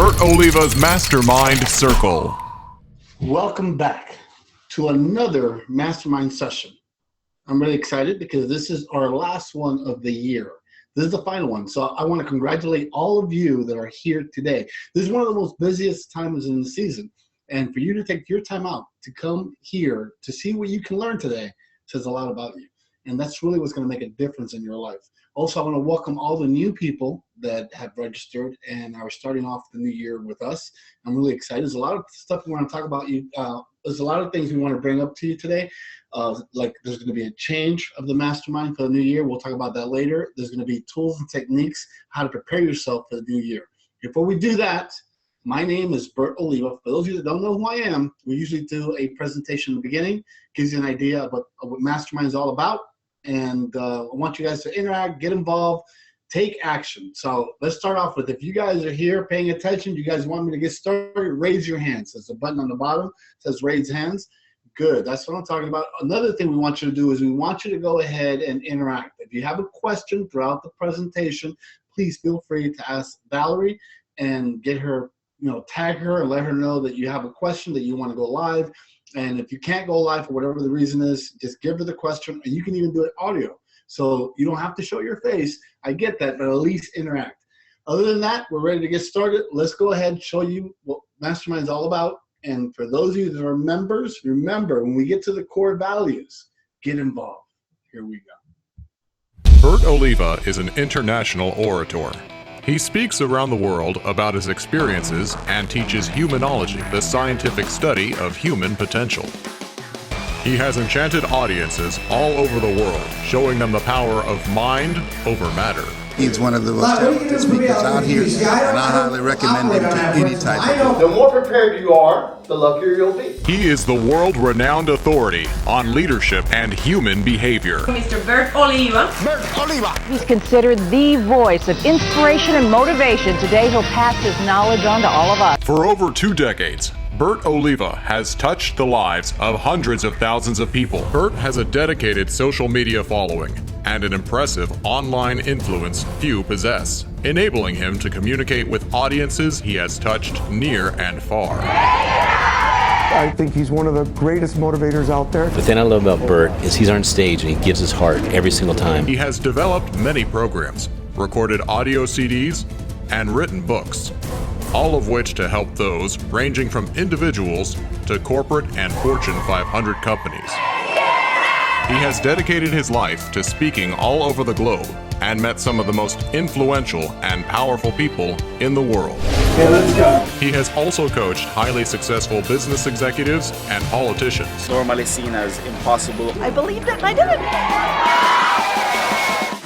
Bert Oliva's Mastermind Circle. Welcome back to another Mastermind session. I'm really excited because this is our last one of the year. This is the final one. So I want to congratulate all of you that are here today. This is one of the most busiest times in the season. And for you to take your time out to come here to see what you can learn today says a lot about you. And that's really what's going to make a difference in your life. Also, I want to welcome all the new people that have registered and are starting off the new year with us. I'm really excited. There's a lot of stuff we want to talk about. There's a lot of things we want to bring up to you today. Like there's going to be a change of the mastermind for the new year. We'll talk about that later. There's going to be tools and techniques, how to prepare yourself for the new year. Before we do that, my name is Bert Oliva. For those of you that don't know who I am, we usually do a presentation in the beginning, gives you an idea about what Mastermind is all about. And I want you guys to interact, get involved, take action. So let's start off with, if you guys are here paying attention, you guys want me to get started, raise your hands. There's a button on the bottom that says raise hands. Good, that's what I'm talking about. Another thing we want you to do is we want you to go ahead and interact. If you have a question throughout the presentation, please feel free to ask Valerie and get her, tag her and let her know that you have a question that you want to go live. And if you can't go live for whatever the reason is, just give her the question, and you can even do it audio. So you don't have to show your face. I get that, but at least interact. Other than that, we're ready to get started. Let's go ahead and show you what Mastermind is all about. And for those of you that are members, remember, when we get to the core values, get involved. Here we go. Bert Oliva is an international orator. He speaks around the world about his experiences and teaches humanology, the scientific study of human potential. He has enchanted audiences all over the world, showing them the power of mind over matter. He's one of the most talented speakers out here, and I highly recommend him to any type of. The more prepared you are, the luckier you'll be. He is the world-renowned authority on leadership and human behavior. Mr. Bert Oliva. Bert Oliva! He's considered the voice of inspiration and motivation. Today, he'll pass his knowledge on to all of us. For over 2 decades, Bert Oliva has touched the lives of hundreds of thousands of people. Bert has a dedicated social media following and an impressive online influence few possess, enabling him to communicate with audiences he has touched near and far. I think he's one of the greatest motivators out there. The thing I love about Bert is he's on stage and he gives his heart every single time. He has developed many programs, recorded audio CDs, and written books, all of which to help those ranging from individuals to corporate and Fortune 500 companies. He has dedicated his life to speaking all over the globe and met some of the most influential and powerful people in the world. Okay, let's go. He has also coached highly successful business executives and politicians. Normally seen as impossible. I believe that I did it.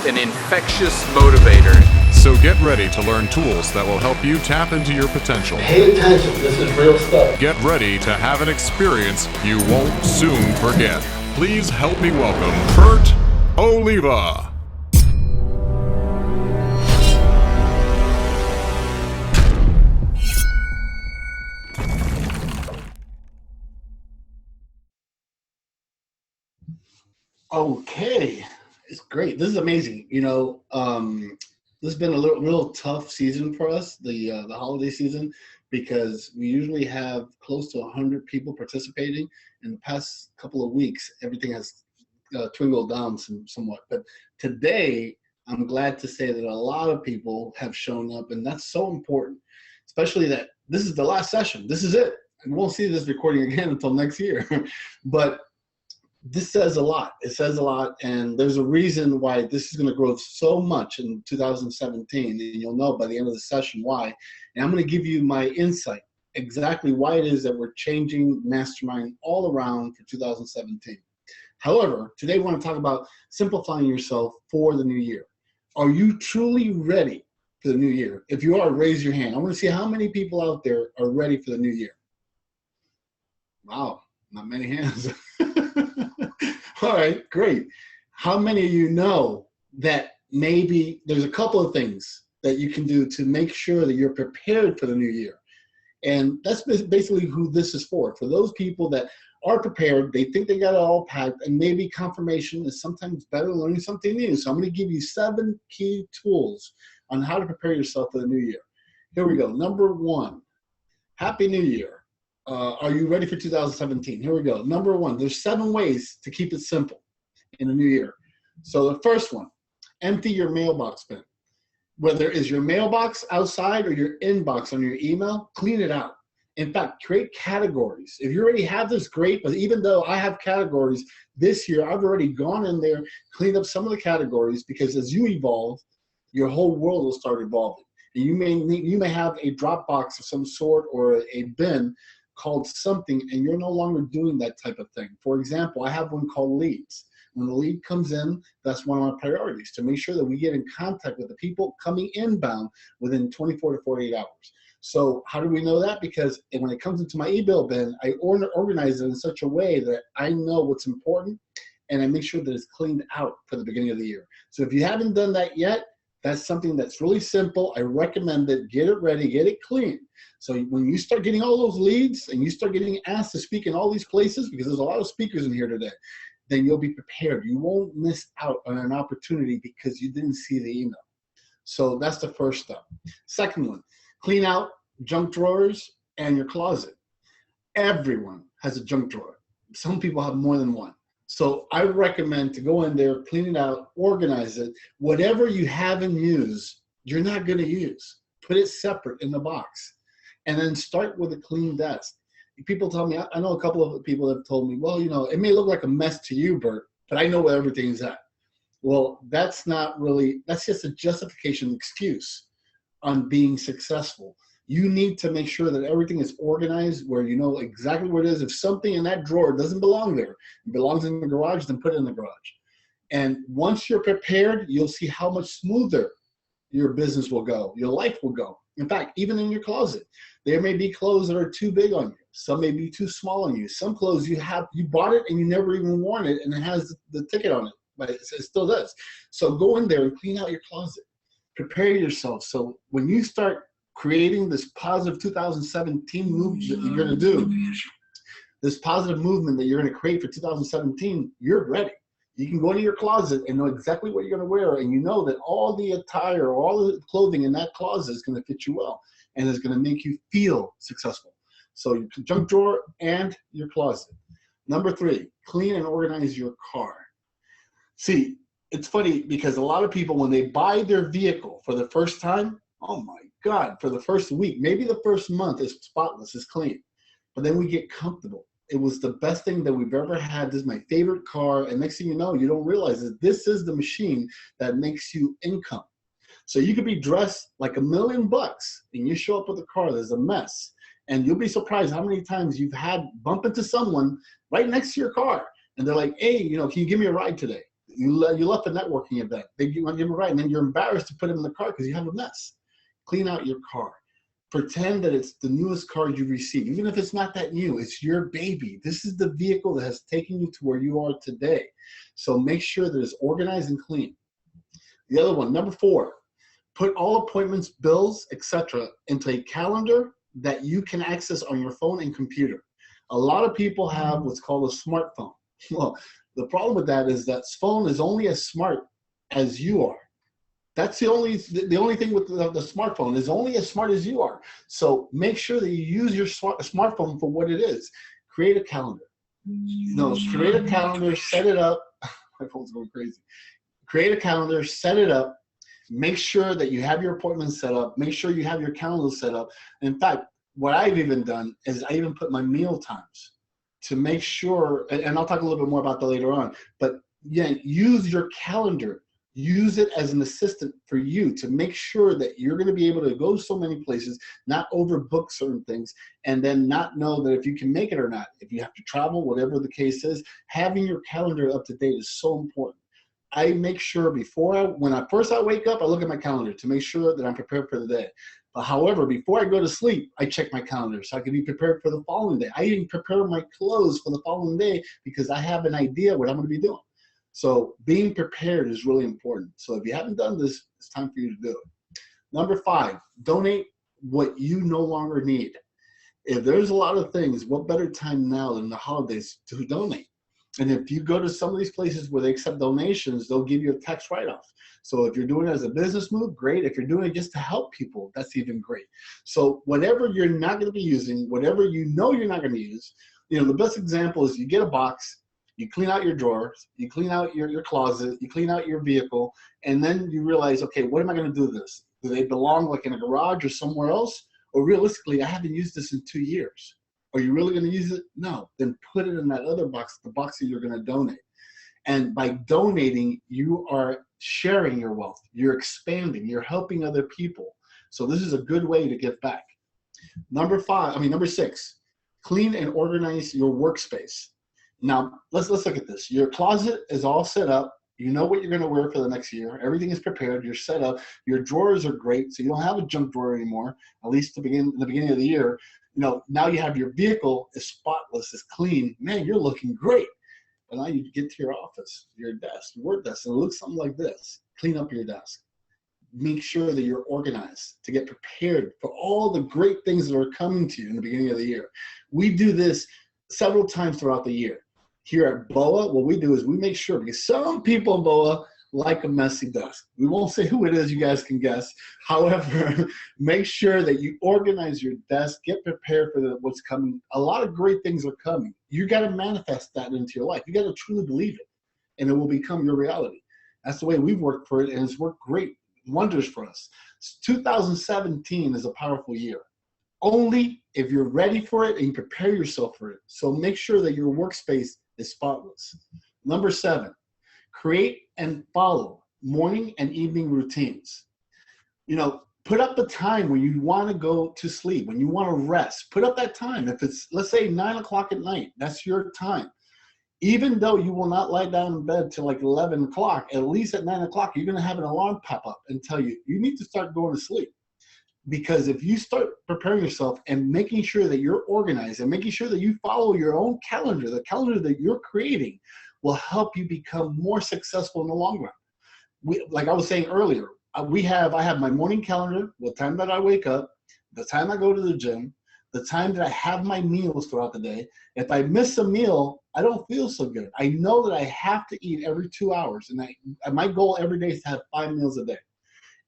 An infectious motivator. So get ready to learn tools that will help you tap into your potential. Pay attention, this is real stuff. Get ready to have an experience you won't soon forget. Please help me welcome Bert Oliva. Okay, it's great. This is amazing. This has been a real tough season for us, the holiday season, because we usually have close to 100 people participating. In the past couple of weeks, everything has dwindled down somewhat. But today, I'm glad to say that a lot of people have shown up, and that's so important, especially that this is the last session. This is it. And we'll see this recording again until next year. But this says a lot. It says a lot, and there's a reason why this is going to grow so much in 2017, and you'll know by the end of the session why. And I'm going to give you my insight, exactly why it is that we're changing Mastermind all around for 2017. However, today we want to talk about simplifying yourself for the new year. Are you truly ready for the new year? If you are, raise your hand. I want to see how many people out there are ready for the new year. Wow, not many hands. All right, great. How many of you know that maybe there's a couple of things that you can do to make sure that you're prepared for the new year? And that's basically who this is for. For those people that are prepared, they think they got it all packed, and maybe confirmation is sometimes better than learning something new. So I'm going to give you 7 key tools on how to prepare yourself for the new year. Here we go. Number 1, Happy New Year. Are you ready for 2017? Here we go. Number 1, there's 7 ways to keep it simple in the new year. So the first one, empty your mailbox bin. Whether it's your mailbox outside or your inbox on your email, clean it out. In fact, create categories. If you already have this, great, but even though I have categories this year, I've already gone in there, cleaned up some of the categories, because as you evolve, your whole world will start evolving. And you may have a Dropbox of some sort or a bin called something, and you're no longer doing that type of thing. For example, I have one called leads. When the lead comes in, that's one of my priorities, to make sure that we get in contact with the people coming inbound within 24 to 48 hours. So how do we know that? Because when it comes into my e-bill bin, I organize it in such a way that I know what's important, and I make sure that it's cleaned out for the beginning of the year. So if you haven't done that yet, that's something that's really simple. I recommend it. Get it ready, get it clean. So when you start getting all those leads and you start getting asked to speak in all these places, because there's a lot of speakers in here today, then you'll be prepared. You won't miss out on an opportunity because you didn't see the email. So that's the first step. Second one, clean out junk drawers and your closet. Everyone has a junk drawer. Some people have more than one. So I recommend to go in there, clean it out, organize it. Whatever you haven't used, you're not gonna use. Put it separate in the box. And then start with a clean desk. People tell me, I know a couple of people have told me, well, you know, it may look like a mess to you, Bert, but I know where everything's at. Well, that's not really, that's just a justification excuse on being successful. You need to make sure that everything is organized where you know exactly where it is. If something in that drawer doesn't belong there, it belongs in the garage, then put it in the garage. And once you're prepared, you'll see how much smoother your business will go, your life will go. In fact, even in your closet, there may be clothes that are too big on you. Some may be too small on you. Some clothes you bought it and you never even worn it, and it has the ticket on it, but it still does. So go in there and clean out your closet. Prepare yourself. So when you start creating this positive 2017 move that you're gonna do, this positive movement that you're gonna create for 2017, you're ready. You can go into your closet and know exactly what you're gonna wear, and you know that all the attire, all the clothing in that closet is gonna fit you well, and it's gonna make you feel successful. So your junk drawer and your closet. Number 3, clean and organize your car. See, it's funny because a lot of people, when they buy their vehicle for the first time, oh my God, for the first week, maybe the first month is spotless, is clean. But then we get comfortable. It was the best thing that we've ever had. This is my favorite car. And next thing you know, you don't realize that this is the machine that makes you income. So you could be dressed like $1 million and you show up with a car that's a mess. And you'll be surprised how many times you've had bump into someone right next to your car. And they're like, hey, you know, can you give me a ride today? You left a networking event. They want to give them a ride. And then you're embarrassed to put them in the car because you have a mess. Clean out your car. Pretend that it's the newest car you've received. Even if it's not that new, it's your baby. This is the vehicle that has taken you to where you are today. So make sure that it's organized and clean. The other one, number 4, put all appointments, bills, etc. into a calendar that you can access on your phone and computer. A lot of people have what's called a smartphone. Well, the problem with that is that phone is only as smart as you are. That's the only thing with the smartphone, is only as smart as you are. So make sure that you use your smartphone for what it is. Create a calendar. No, create a calendar, set it up. My phone's going crazy. Create a calendar, set it up. Make sure that you have your appointments set up. Make sure you have your calendar set up. In fact, what I've even done is I even put my meal times to make sure, and I'll talk a little bit more about that later on, but yeah, use your calendar. Use it as an assistant for you to make sure that you're going to be able to go so many places, not overbook certain things, and then not know that if you can make it or not. If you have to travel, whatever the case is, having your calendar up to date is so important. I make sure when I first wake up, I look at my calendar to make sure that I'm prepared for the day. But however, before I go to sleep, I check my calendar so I can be prepared for the following day. I even prepare my clothes for the following day because I have an idea what I'm going to be doing. So being prepared is really important. So if you haven't done this, it's time for you to do it. Number 5, donate what you no longer need. If there's a lot of things, what better time now than the holidays to donate? And if you go to some of these places where they accept donations, they'll give you a tax write-off. So if you're doing it as a business move, great. If you're doing it just to help people, that's even great. So whatever you're not going to be using, whatever you know you're not going to use, the best example is you get a box, you clean out your drawers, you clean out your closet, you clean out your vehicle, and then you realize, okay, what am I going to do with this? Do they belong like in a garage or somewhere else? Or realistically, I haven't used this in 2 years. Are you really going to use it? No. Then put it in that other box, the box that you're going to donate. And by donating, you are sharing your wealth. You're expanding. You're helping other people. So this is a good way to give back. Number 6, clean and organize your workspace. Now, let's look at this. Your closet is all set up. You know what you're going to wear for the next year. Everything is prepared. You're set up. Your drawers are great, so you don't have a junk drawer anymore, at least in the beginning of the year. Now you have your vehicle is spotless, is clean. Man, you're looking great. But now you get to your office, your desk, your work desk, and it looks something like this. Clean up your desk. Make sure that you're organized to get prepared for all the great things that are coming to you in the beginning of the year. We do this several times throughout the year. Here at BOWA, what we do is we make sure, because some people in BOWA like a messy desk. We won't say who it is, you guys can guess. However, make sure that you organize your desk, get prepared for what's coming. A lot of great things are coming. You got to manifest that into your life. You got to truly believe it, and it will become your reality. That's the way we've worked for it, and it's worked great, wonders for us. 2017 is a powerful year. Only if you're ready for it and you prepare yourself for it. So make sure that your workspace is spotless. Number 7, create and follow morning and evening routines. Put up the time when you want to go to sleep, when you want to rest. Put up that time. If it's, let's say, 9 o'clock at night, that's your time. Even though you will not lie down in bed till like 11 o'clock, at least at 9 o'clock, you're going to have an alarm pop up and tell you, you need to start going to sleep. Because if you start preparing yourself and making sure that you're organized and making sure that you follow your own calendar, the calendar that you're creating will help you become more successful in the long run. Like I was saying earlier, I have my morning calendar, the time that I wake up, the time I go to the gym, the time that I have my meals throughout the day. If I miss a meal, I don't feel so good. I know that I have to eat every 2 hours, and my goal every day is to have 5 meals a day.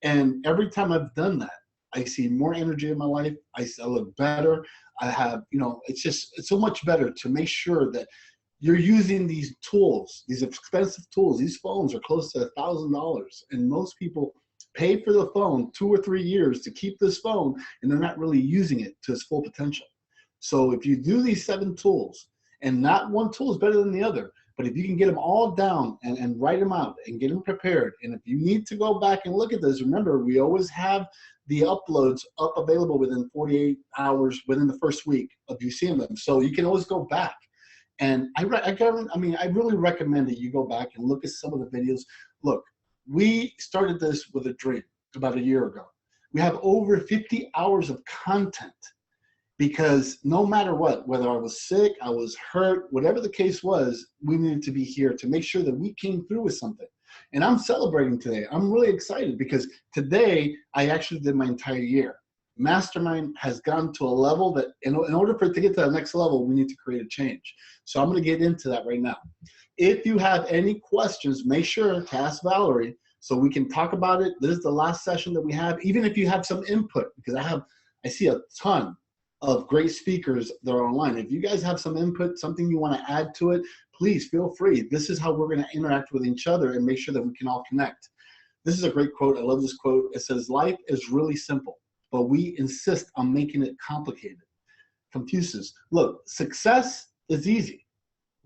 And every time I've done that, I see more energy in my life. I look better. I have, it's so much better to make sure that you're using these tools, these expensive tools. These phones are close to $1,000, and most people pay for the phone 2 or 3 years to keep this phone, and they're not really using it to its full potential. So if you do these 7 tools, and not one tool is better than the other, but if you can get them all down and write them out and get them prepared, and if you need to go back and look at this, remember, we always have the uploads up available within 48 hours within the first week of you seeing them. So you can always go back. And I really recommend that you go back and look at some of the videos. Look, we started this with a dream about a year ago. We have over 50 hours of content because no matter what, whether I was sick, I was hurt, whatever the case was, we needed to be here to make sure that we came through with something. And I'm celebrating today. I'm really excited because today I actually did my entire year. Mastermind has gone to a level that in order for it to get to the next level, we need to create a change. So I'm going to get into that right now. If you have any questions, make sure to ask Valerie so we can talk about it. This is the last session that we have. Even if you have some input, because I see a ton of great speakers that are online. If you guys have some input, something you want to add to it, please feel free. This is how we're going to interact with each other and make sure that we can all connect. This is a great quote. I love this quote. It says, life is really simple, but we insist on making it complicated. Confucius. Look, success is easy.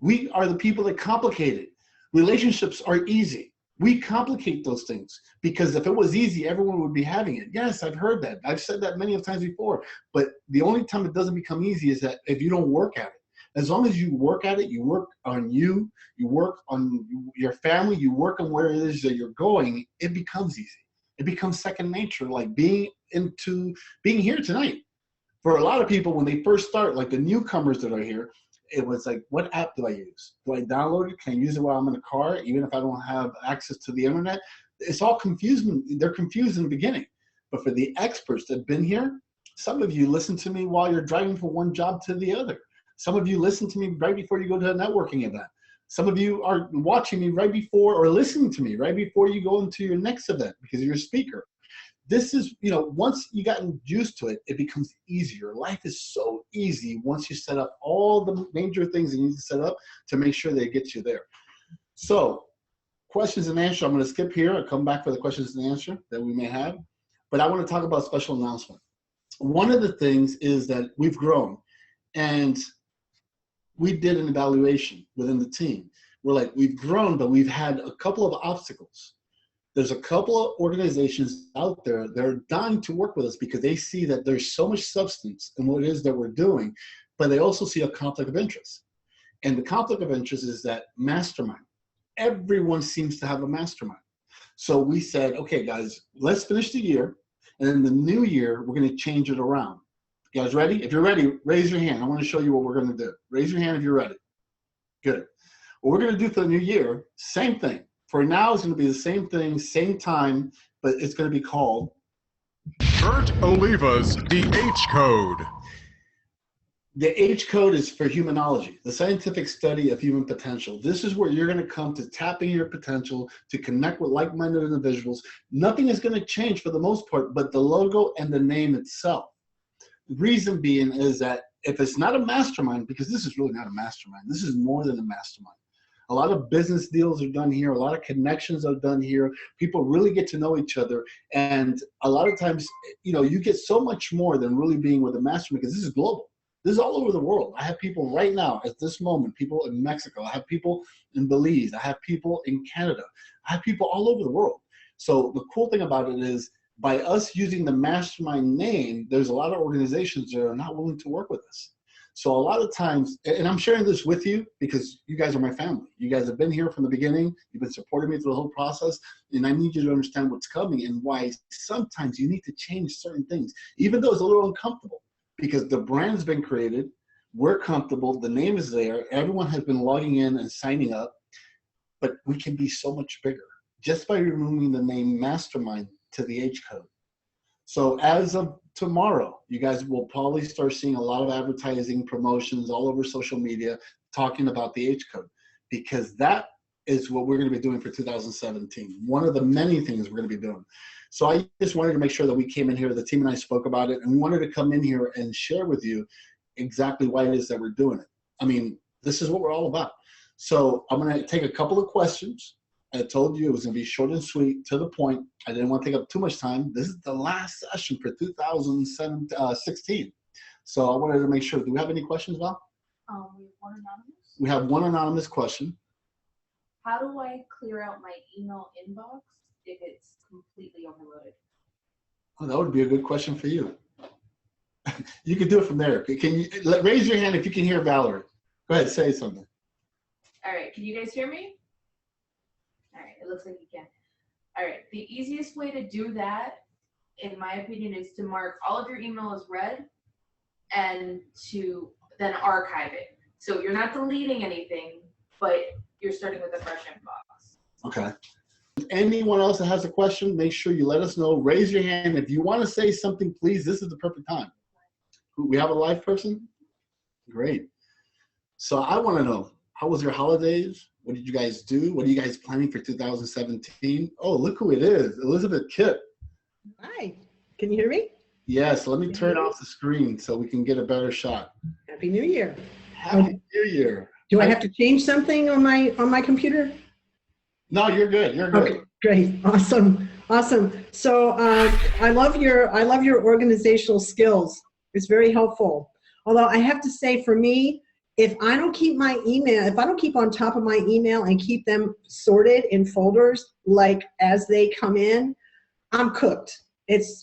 We are the people that complicate it. Relationships are easy. We complicate those things because if it was easy, everyone would be having it. Yes, I've heard that. I've said that many of times before, but the only time it doesn't become easy is that if you don't work at it. As long as you work at it, you work on you work on your family, you work on where it is that you're going, it becomes easy. It becomes second nature, like being here tonight. For a lot of people, when they first start, like the newcomers that are here, it was like, what app do I use? Do I download it? Can I use it while I'm in the car, even if I don't have access to the internet? It's all confusing. They're confused in the beginning. But for the experts that have been here, some of you listen to me while you're driving from one job to the other. Some of you listen to me right before you go to a networking event. Some of you are watching me right before or listening to me right before you go into your next event because you're a speaker. This is, once you gotten used to it, it becomes easier. Life is so easy once you set up all the major things you need to set up to make sure that it gets you there. So, questions and answers. I'm going to skip here. I'll come back for the questions and answer that we may have. But I want to talk about special announcement. One of the things is that we've grown, and we did an evaluation within the team. We're like, we've grown, but we've had a couple of obstacles. There's a couple of organizations out there that are dying to work with us because they see that there's so much substance in what it is that we're doing, but they also see a conflict of interest. And the conflict of interest is that mastermind. Everyone seems to have a mastermind. So we said, okay, guys, let's finish the year. And in the new year, we're going to change it around. You guys ready? If you're ready, raise your hand. I want to show you what we're going to do. Raise your hand if you're ready. Good. What we're going to do for the new year, same thing. For now, it's going to be the same thing, same time, but it's going to be called Bert Oliva's The H Code. The H Code is for humanology, the scientific study of human potential. This is where you're going to come to tap into your potential, to connect with like-minded individuals. Nothing is going to change for the most part, but the logo and the name itself. The reason being is that if it's not a mastermind, because this is really not a mastermind, this is more than a mastermind. A lot of business deals are done here. A lot of connections are done here. People really get to know each other. And a lot of times, you get so much more than really being with a mastermind because this is global. This is all over the world. I have people right now at this moment, people in Mexico. I have people in Belize. I have people in Canada. I have people all over the world. So the cool thing about it is by us using the mastermind name, there's a lot of organizations that are not willing to work with us. So a lot of times, and I'm sharing this with you because you guys are my family. You guys have been here from the beginning. You've been supporting me through the whole process. And I need you to understand what's coming and why sometimes you need to change certain things, even though it's a little uncomfortable because the brand's been created. We're comfortable. The name is there. Everyone has been logging in and signing up. But we can be so much bigger just by removing the name Mastermind to the H Code. So as of tomorrow, you guys will probably start seeing a lot of advertising promotions all over social media talking about the H Code because that is what we're going to be doing for 2017. One of the many things we're going to be doing. So I just wanted to make sure that we came in here, the team and I spoke about it, and we wanted to come in here and share with you exactly why it is that we're doing it. I mean, this is what we're all about. So I'm going to take a couple of questions. I told you it was going to be short and sweet, to the point. I didn't want to take up too much time. This is the last session for 2016. So I wanted to make sure. Do we have any questions, Val? We have one anonymous. We have one anonymous question. How do I clear out my email inbox if it's completely overloaded? Oh, that would be a good question for you. You can do it from there. Can you raise your hand if you can hear Valerie? Go ahead, say something. All right, can you guys hear me? All right, it looks like you can. All right, the easiest way to do that, in my opinion, is to mark all of your email as read and to then archive it. So you're not deleting anything, but you're starting with a fresh inbox. Okay. If anyone else that has a question, make sure you let us know. Raise your hand. If you want to say something, please, this is the perfect time. We have a live person? Great. So I want to know, how was your holidays? What did you guys do? What are you guys planning for 2017? Oh, look who it is, Elizabeth Kipp. Hi, can you hear me? Yes, let me turn off the screen so we can get a better shot. Happy New Year. Happy New Year. Do I have to change something on my computer? No, you're good. You're good. Okay, great, awesome. So I love your organizational skills. It's very helpful. Although I have to say, for me, if I don't keep my email, if I don't keep on top of my email and keep them sorted in folders, like as they come in, I'm cooked. It's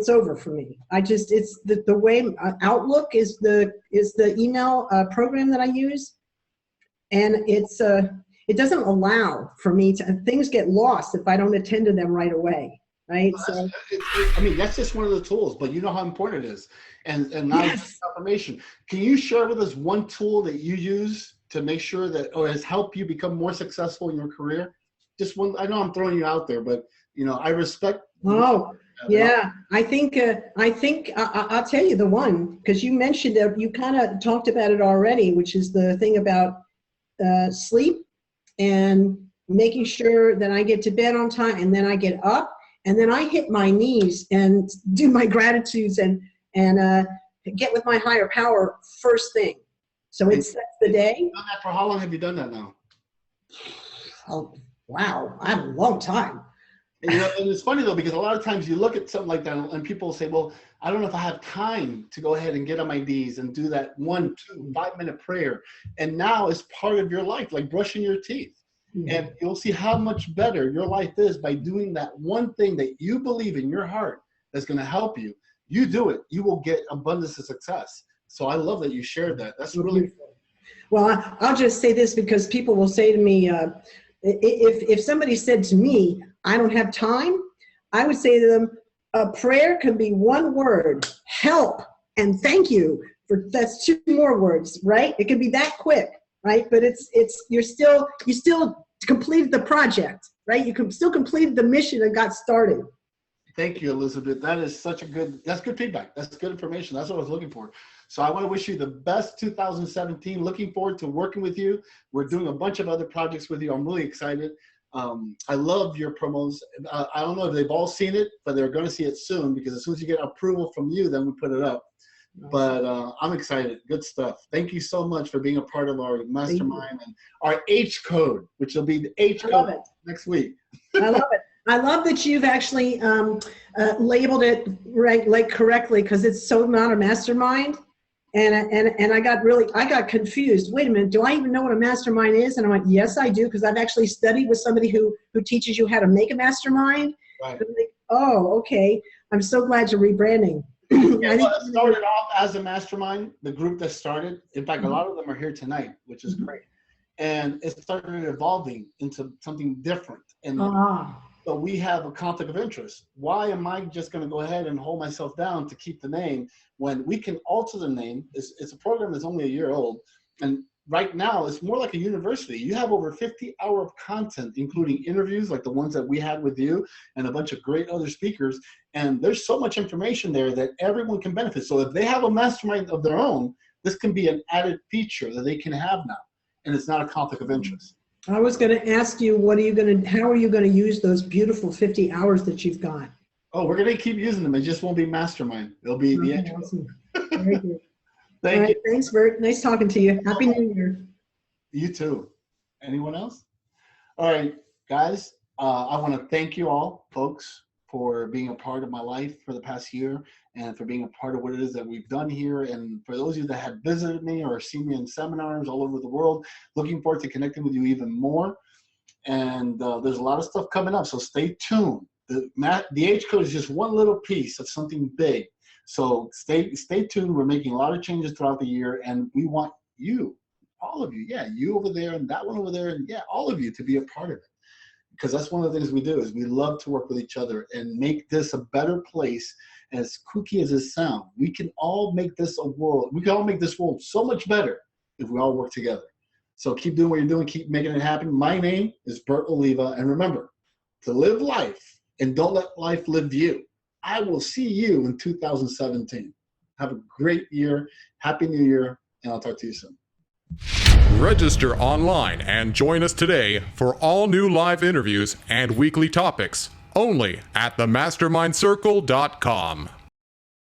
over for me. It's the way Outlook is the email program that I use, and it doesn't allow for me to, things get lost if I don't attend to them right away. Right. Well, I mean, that's just one of the tools, but you know how important it is. And not Yes. information. Can you share with us one tool that you use to make sure that, or has helped you become more successful in your career? Just one. I know I'm throwing you out there, but I respect. Oh, yeah. I think I'll tell you the one, because you mentioned that, you kind of talked about it already, which is the thing about sleep and making sure that I get to bed on time, and then I get up, and then I hit my knees and do my gratitudes and get with my higher power first thing. So it sets the day. You've done that for how long have you done that now? Oh, wow, I have a long time. And, and it's funny though, because a lot of times you look at something like that and people say, well, I don't know if I have time to go ahead and get on my knees and do that 1, 2, 5 minute prayer. And now it's part of your life, like brushing your teeth. And you'll see how much better your life is by doing that one thing that you believe in your heart that's going to help you. You do it, you will get abundance of success. So I love that you shared that. That's really cool. Well, I'll just say this because people will say to me, if somebody said to me, I don't have time, I would say to them, a prayer can be one word, help and thank you. That's 2 more words, right? It can be that quick, right? But you still completed the project, right? You still completed the mission that got started. Thank you, Elizabeth. That is that's good feedback. That's good information. That's what I was looking for. So I want to wish you the best 2017. Looking forward to working with you. We're doing a bunch of other projects with you. I'm really excited. I love your promos. I don't know if they've all seen it, but they're going to see it soon because as soon as you get approval from you, then we put it up. But I'm excited. Good stuff. Thank you so much for being a part of our mastermind and our H code, which will be the H code next week. I love it. I love that you've actually labeled it correctly because it's so not a mastermind. And I got confused. Wait a minute, do I even know what a mastermind is? And I went, yes, I do, because I've actually studied with somebody who teaches you how to make a mastermind. Right. I'm like, oh, okay. I'm so glad you're rebranding. Yeah, well, it started off as a mastermind, the group that started. In fact, a lot of them are here tonight, which is great. And it started evolving into something different. And so we have a conflict of interest. Why am I just going to go ahead and hold myself down to keep the name when we can alter the name? It's a program that's only a year old. And right now, it's more like a university. You have over 50 hours of content, including interviews like the ones that we had with you and a bunch of great other speakers. And there's so much information there that everyone can benefit. So if they have a mastermind of their own, this can be an added feature that they can have now. And it's not a conflict of interest. I was going to ask you, how are you going to use those beautiful 50 hours that you've got? Oh, we're going to keep using them. It just won't be mastermind. It'll be the intro. Awesome. Very good. Thank you. Thanks, Bert. Nice talking to you. Happy New Year. You too. Anyone else? All right, guys. I want to thank you all, folks, for being a part of my life for the past year and for being a part of what it is that we've done here. And for those of you that have visited me or seen me in seminars all over the world, looking forward to connecting with you even more. And there's a lot of stuff coming up, so stay tuned. The H code is just one little piece of something big. So stay tuned. We're making a lot of changes throughout the year, and we want you, all of you, you over there and that one over there, and all of you to be a part of it. Because that's one of the things we do is we love to work with each other and make this a better place. As kooky as it sounds, we can all make this a world. We can all make this world so much better if we all work together. So keep doing what you're doing. Keep making it happen. My name is Bert Oliva. And remember, to live life and don't let life live you. I will see you in 2017. Have a great year. Happy New Year. And I'll talk to you soon. Register online and join us today for all new live interviews and weekly topics only at themastermindcircle.com.